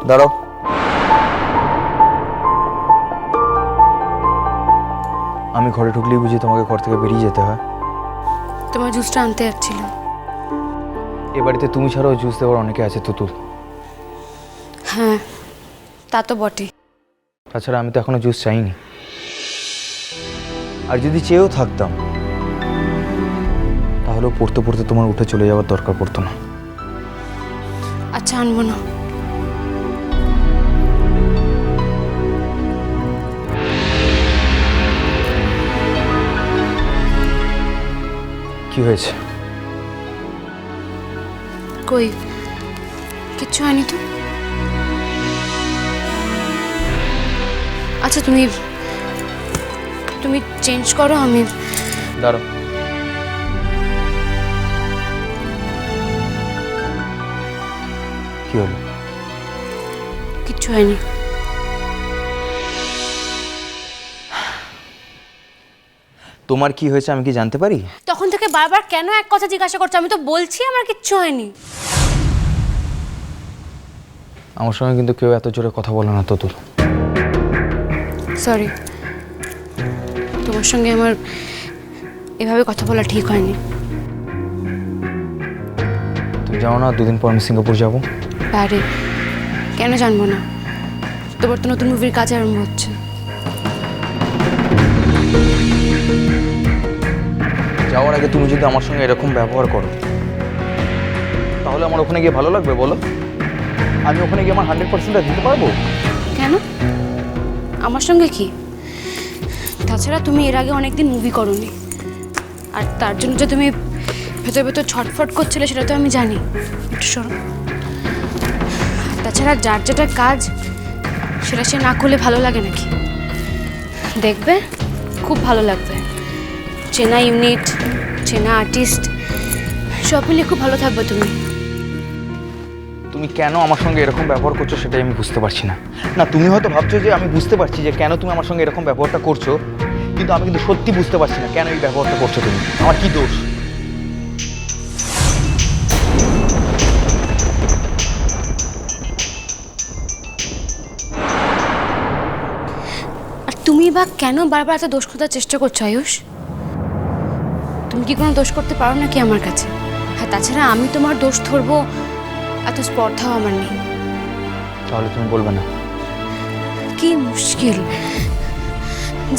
দাঁড়াও। আমি ঘরে ঢুকলেই বুঝি তোমাকে ঘর থেকে বেরিয়ে যেতে হয়? তোমার জুসটা আনতে যাচ্ছিল। এ বাড়িতে তুমি ছাড়াও জুস দেওয়ার অনেকে আছে তুতুল। হ্যাঁ, তা তো বটে। তাছাড়া আমি তো এখনো জুস চাইনি। আর যদি চেয়েও থাকতাম তাহলেও পড়তে পড়তে তোমার উঠে চলে যাওয়ার দরকার পড়তো না। আচ্ছা, আনবো না। কি হয়েছে? কই, কিচ্ছু হয়নি তো। আচ্ছা, তুমি চেঞ্জ করো, আমি দাঁড়াও। কি হলো? কিচ্ছু হয়নি। তোমার কি হয়েছে আমি কি জানতে পারি? তখন থেকে বারবার কেন এক কথা জিজ্ঞাসা করছো? আমি তো বলছি আমার কিচ্ছু হয়নি। আমার সঙ্গে কিন্তু কেউ এত জোরে কথা বলে না তুতুল। সরি, তোমার সঙ্গে আমার এভাবে কথা বলা ঠিক হয়নি। তুমি জানো না দুদিন পর আমি সিঙ্গাপুর যাব? আরে কেন জানবো না? তোমার তো নতুন মুভির কাজ আরম্ভ হচ্ছে। যাওয়ার আগে তুমি যদি আমার সঙ্গে এরকম ব্যবহার করো তাহলে আমার ওখানে গিয়ে ভালো লাগবে বলো? আমি ওখানে গিয়ে আমার 100%টা দিতে পারবো? কেন? আমার সঙ্গে কি? তাছাড়া তুমি এর আগে অনেকদিন মুভি করোনি, আর তার জন্য যে তুমি ভেতর ভেতর ছটফট করছিলে সেটা তো আমি জানি। একটু সরো। তাছাড়া যার যেটা কাজ সেটা সে না করলে ভালো লাগে নাকি? দেখবে খুব ভালো লাগবে। চেনা ইউনিট, চেনা আর্টিস্ট, সব মিলিয়ে খুব ভালো থাকবে তুমি। তুমি কেন আমার সঙ্গে এরকম ব্যবহার করছো সেটাই আমি বুঝতে পারছি না। না, তুমি হয়তো ভাবছো যে আমি বুঝতে পারছি যে কেন তুমি আমার সঙ্গে এরকম ব্যবহারটা করছো, কিন্তু আমি কিন্তু সত্যি বুঝতে পারছি না কেন এই ব্যবহারটা করছো তুমি। আমার কি দোষ? আর তুমি বা কেন বারবার এত দোষ খোঁজার চেষ্টা করছো আয়ুষ? তুমি কি কোনো দোষ করতে পারো নাকি আমার কাছে? হ্যাঁ, তাছাড়া আমি তোমার দোষ ধরবো এত স্পর্ধাও আমার নেই। তাহলে তুমি বলবে না? কি মুশকিল,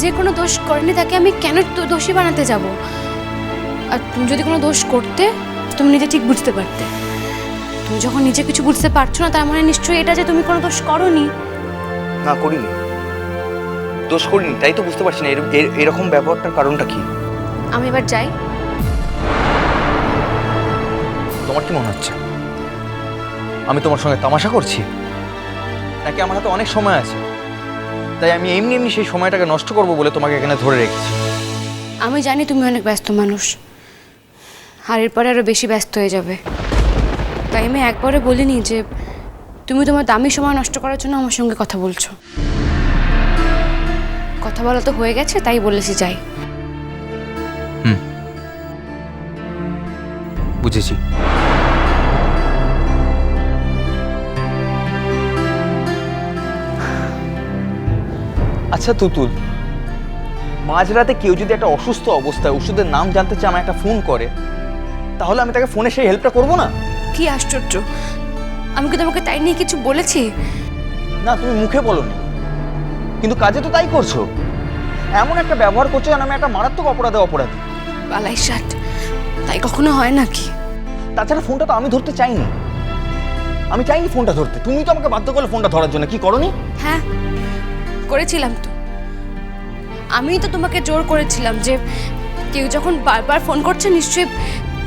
যে কোনো দোষ করেনি তাকে আমি কেন দোষী বানাতে যাব? আর তুমি যদি কোনো দোষ করতে তুমি নিজে ঠিক বুঝতে পারতে। তুমি যখন নিজে কিছু বুঝতে পারছো না তার মানে নিশ্চয়ই এটা যে তুমি কোনো দোষ করোনি। না, করিনি, দোষ করিনি, তাই তো বুঝতে পারছি না এরকম ব্যবহারটার কারণটা কি। আমি এবার যাই। তোমার কি মনে হচ্ছে আমি তোমার সঙ্গে তামাশা করছি? নাকি আমার হাতে অনেক সময় আছে তাই আমি এমনি এমনি সেই সময়টাকে নষ্ট করবো বলে তোমাকে এখানে ধরে রেখেছি? আমি জানি তুমি অনেক ব্যস্ত মানুষ, আর এরপরে আরও বেশি ব্যস্ত হয়ে যাবে, তাই আমি একবারে বলিনি যে তুমি তোমার দামি সময় নষ্ট করার জন্য আমার সঙ্গে কথা বলছো। কথা বলা তো হয়ে গেছে, তাই বলেছি যাই। বুঝেছি। আচ্ছা তুতুল, মাঝরাতে কেউ যদি একটা অসুস্থ অবস্থায় ওষুধের নাম জানতে চায় আমায় একটা ফোন করে, তাহলে আমি তাকে ফোনে সেই হেল্পটা করবো না? কি আশ্চর্য, আমি কি তোমাকে তাই নিয়ে কিছু বলেছি? না, তুমি মুখে বলোনি, কিন্তু কাজে তো তাই করছো। এমন একটা ব্যবহার করছো যেন আমি একটা মারাত্মক অপরাধী। বালাই ষাট, তাই কখনো হয় নাকি? তাছাড়া ফোনটা তো আমি ধরতে চাইনি, আমি চাইনি ফোনটা ধরতে, তুমি তো আমাকে বাধ্য করলে ফোনটা ধরার জন্য। কি করনি? হ্যাঁ, করেছিলাম তো। আমিই তো তোমাকে জোর করেছিলাম যে কেউ যখন বারবার ফোন করছে নিশ্চয়ই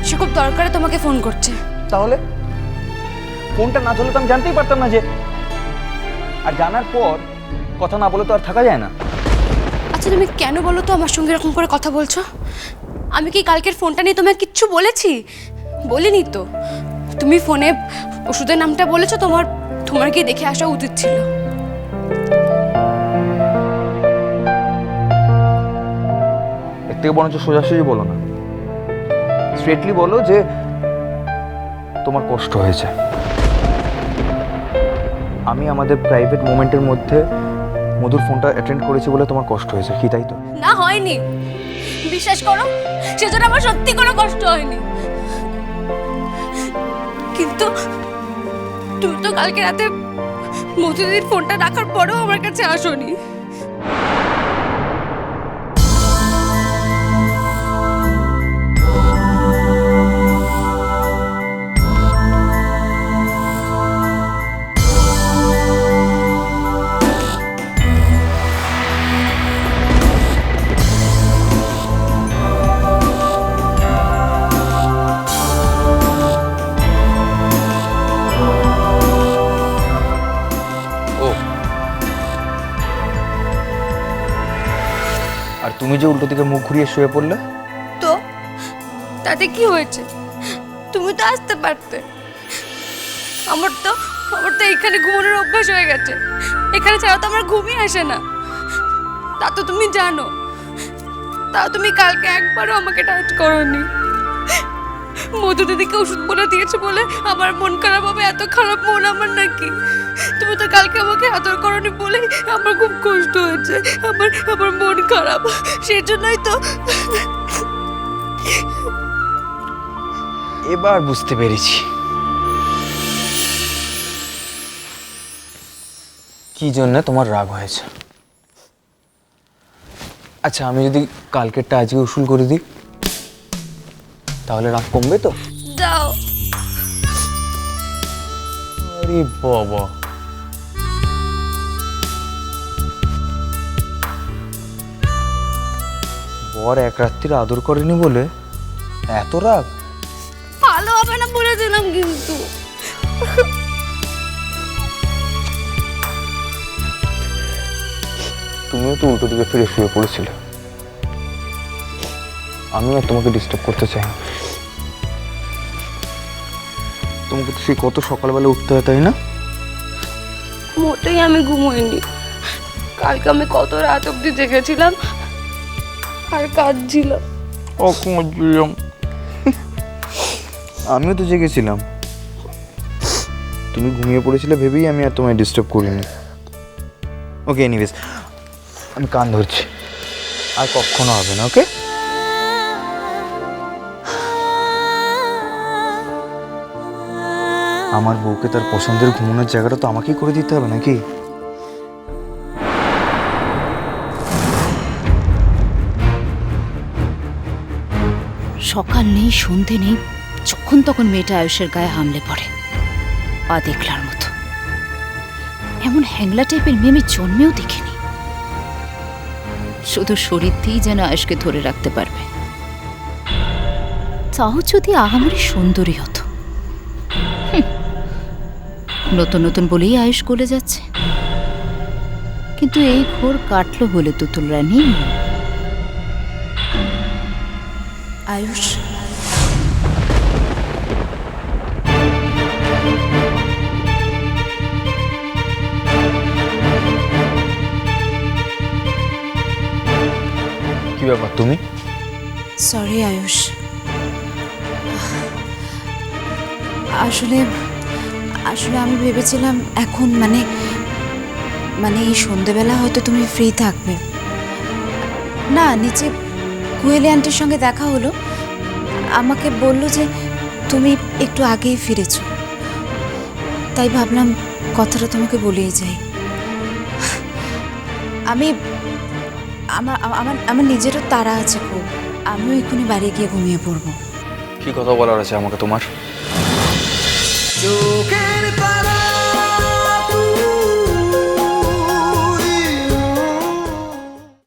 সে খুব দরকারে তোমাকে ফোন করছে। তাহলে ফোনটা না ধরলে তো আমি জানতেই পারতাম না যে। আর জানার পর কথা না বলে তো আর থাকা যায় না। আচ্ছা, তুমি কেন বলো তো আমার সঙ্গে এরকম করে কথা বলছো? আমি কি কালকের ফোনটা নিয়ে তোমায় কিচ্ছু বলেছি? বলিনি তো। তুমি ফোনে ওষুধের নামটা বলেছো, তোমার কি দেখে আসা উচিত ছিল। এর থেকে বরঞ্চ সোজাসুজি বলো না, স্ট্রেটলি বলো যে তোমার কষ্ট হয়েছে। আমি আমাদের প্রাইভেট মোমেন্টের মধ্যে মধুর ফোনটা অ্যাটেন্ড করেছি বলে তোমার কষ্ট হয়েছে, কি তাই তো? না, হয়নি। বিশ্বাস করো, সেজন্য আমার সত্যি কোনো কষ্ট হয়নি। কিন্তু তুমি তো কালকে রাতে মধুদির ফোনটা রাখার পরেও আমার কাছে আসোনি। ও, আর তুমি যে উল্টো দিকে মুখ ঘুরিয়ে শুয়ে পড়লে? তো তাতে কি হয়েছে? তুমি তো আসতে পারতে। আমার তো এখানে ঘুমানোর অভ্যাস হয়ে গেছে। এখানে ছাড়া তো আমার ঘুমই আসে না। তা তো তুমি জানো। তাও তুমি কালকে একবারও আমাকে টাচ করোনি। মধু দিদিকে ওষুধ বলে দিয়েছে বলে আমার মন খারাপ হবে? এত খারাপ মন আমার নাকি? তুমি তো কালকে আমাকে আদর করোনি বলে আমার খুব কষ্ট হয়েছে। আমার মন খারাপ, সেই জন্যই তো। এবার বুঝতে পেরেছি কি জন্য তোমার রাগ হয়েছে। আচ্ছা, আমি যদি কালকেরটা আজকে উসুল করে দিই তাহলে রাগ কমবে তো? যাও। আরে বাবা, বর এক রাত্রির আদর করেনি বলে এত রাগ? ভালো হবে না বলে দিলাম কিন্তু। তুমিও তো উল্টো দিকে ফিরে শুয়ে পড়েছিলে। আমি আর তোমাকে ডিস্টার্ব করতে চাই না। তোমাকে তো সেই কত সকালবেলা উঠতে হয়, তাই না? মোটেই আমি ঘুমোইনি। কালকে আমি কত রাত অবধি জেগেছিলাম আর কাঁদছিলাম। আমিও তো জেগেছিলাম। তুমি ঘুমিয়ে পড়েছিলে ভেবেই আমি আর তোমায় ডিস্টার্ব করিনি। ওকে, এনিওয়েজ, আমি কান ধরছি, আর কখনো হবে না। ওকে? আমার বউকে তার পছন্দের ঘুমানোর জায়গাটা তো আমাকেই করে দিতে হবে নাকি? সকাল নেই সন্ধে নেই, যখন তখন মেয়েটা আয়ুষের গায়ে হামলে পড়ে, পা দেখলার মতো। এমন হ্যাংলা টাইপের মেয়ে আমি জন্মেও দেখিনি। শুধু শরীর দিয়েই যেন আয়ুষকে ধরে রাখতে পারবে, তাও যদি আহামরি সুন্দরী হতো। নতুন নতুন বলেই আয়ুষ গলে যাচ্ছে, কিন্তু এই ঘোর কাটলো বলে তুতুল রানী। আয়ুষ, কি ব্যাপার তুমি? সরি আয়ুষ, আসলে আমি ভেবেছিলাম এখন মানে এই সন্ধেবেলা হয়তো তুমি ফ্রি থাকবে না। নিচে কুয়েলি আন্টির সঙ্গে দেখা হলো, আমাকে বললো যে তুমি একটু আগেই ফিরেছো, তাই ভাবলাম কথাটা তোমাকে বলেই যাই। আমি আমার নিজেরও তাড়া আছে খুব, আমিও এক্ষুনি বাড়ি গিয়ে ঘুমিয়ে পড়বো। কি কথা বলার আছে আমাকে তোমার? চোখের